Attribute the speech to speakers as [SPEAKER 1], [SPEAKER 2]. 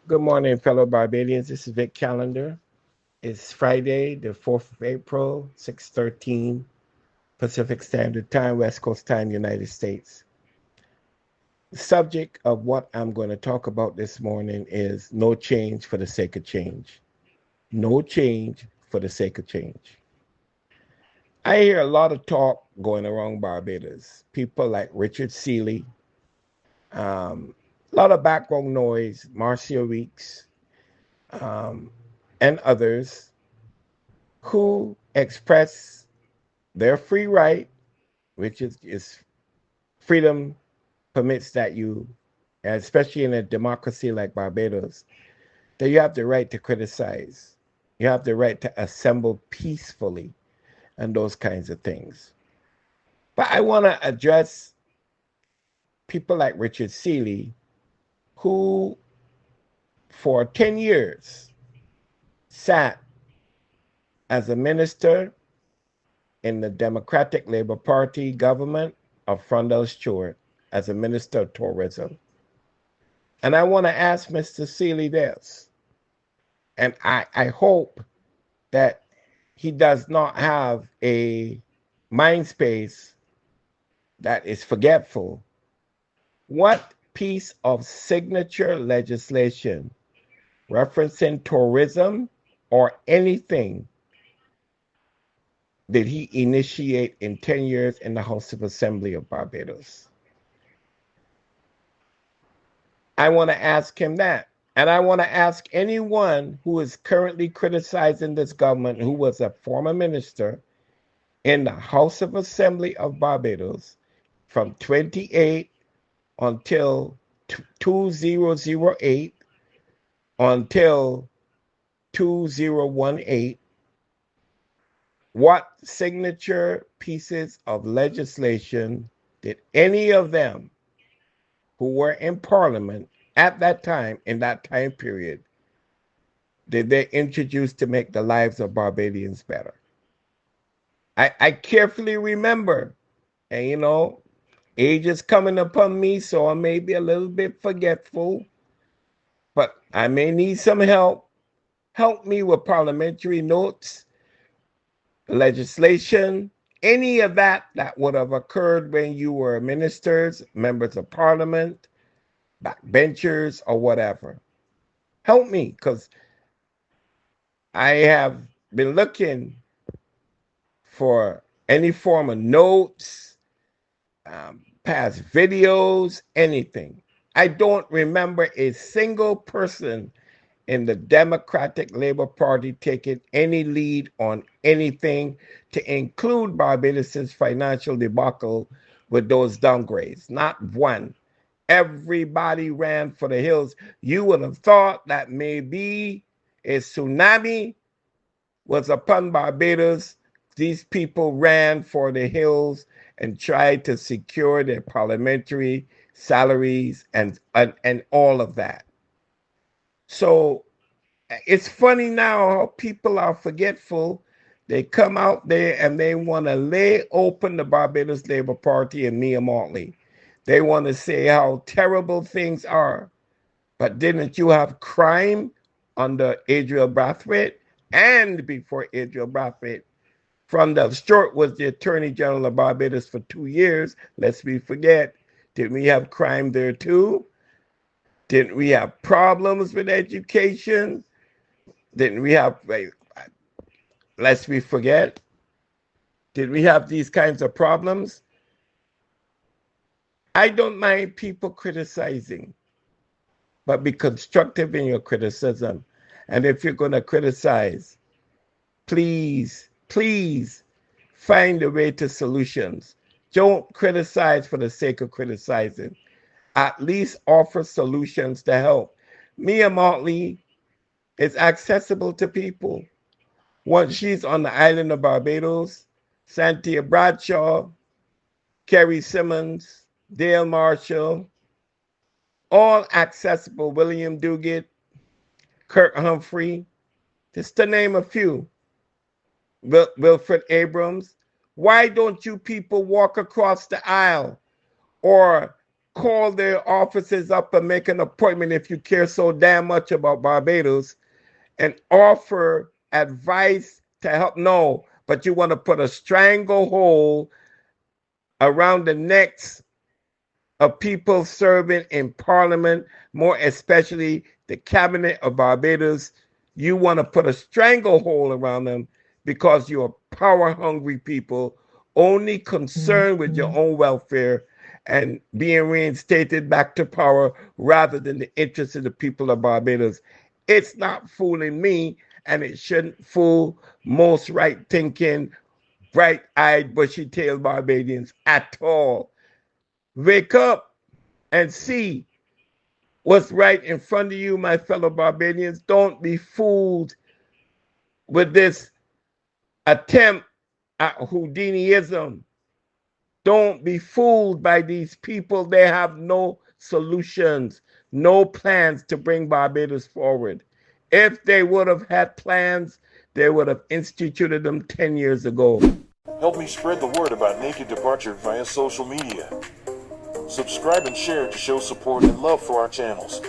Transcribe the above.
[SPEAKER 1] Good morning, fellow Barbadians. This is Vic Callender. It's Friday, the 4th of April, 6:13 Pacific Standard Time, West Coast Time, United States. The subject of what I'm going to talk about this morning is no change for the sake of change. No change for the sake of change. I hear a lot of talk going around Barbados. People like Richard Seeley, a lot of background noise, Marcia Weeks, um, and others who express their free right, which is freedom permits that you, especially in a democracy like Barbados, that you have the right to criticize. You have the right to assemble peacefully and those kinds of things. But I want to address people like Richard Seeley, who for 10 years sat as a minister in the Democratic Labour Party government of Frondell Stewart as a minister of tourism. And I want to ask Mr. Seeley this, and I hope that he does not have a mind space that is forgetful. What piece of signature legislation referencing tourism or anything did he initiate in 10 years in the House of Assembly of Barbados? I want to ask him that. And I want to ask anyone who is currently criticizing this government who was a former minister in the House of Assembly of Barbados from 28 until 2008 until 2018, what signature pieces of legislation did any of them who were in Parliament at that time, in that time period, did they introduce to make the lives of Barbadians better? I carefully remember, and age is coming upon me, so I may be a little bit forgetful, but I may need some help. Help me with parliamentary notes, legislation, any of that would have occurred when you were ministers, members of parliament, backbenchers, or whatever. Help me, because I have been looking for any form of notes, past videos, anything. I don't remember a single person in the Democratic Labour Party taking any lead on anything to include Barbados' financial debacle with those downgrades. Not one. Everybody ran for the hills. You would have thought that maybe a tsunami was upon Barbados. These people ran for the hills and tried to secure their parliamentary salaries and all of that. So it's funny now how people are forgetful. They come out there and they want to lay open the Barbados Labour Party and Mia Motley. They want to say how terrible things are. But didn't you have crime under Adriel Brathwaite? And before Adriel Brathwaite, Frondell Stewart was the Attorney General of Barbados for 2 years. Lest we forget, didn't we have crime there too? Didn't we have problems with education? Didn't we have, lest we forget, did we have these kinds of problems? I don't mind people criticizing, but be constructive in your criticism. And if you're going to criticize, please, please find a way to solutions. Don't criticize for the sake of criticizing. At least offer solutions to help. Mia Motley is accessible to people. Once she's on the island of Barbados, Santia Bradshaw, Kerry Simmons, Dale Marshall, all accessible. William Duguid, Kirk Humphrey, just to name a few. Wilfred Abrams. Why don't you people walk across the aisle or call their offices up and make an appointment if you care so damn much about Barbados and offer advice to help. No, but you want to put a stranglehold around the necks of people serving in Parliament, more especially the cabinet of Barbados. You want to put a stranglehold around them because you're power-hungry people, only concerned with your own welfare and being reinstated back to power rather than the interests of the people of Barbados. It's not fooling me, and it shouldn't fool most right-thinking, bright-eyed, bushy-tailed Barbadians at all. Wake up and see what's right in front of you, my fellow Barbadians. Don't be fooled with this attempt at Houdiniism. Don't be fooled by these people. They have no solutions, no plans to bring Barbados forward. If they would have had plans, they would have instituted them 10 years ago.
[SPEAKER 2] Help me spread the word about Naked Departure via social media. Subscribe and share to show support and love for our channels.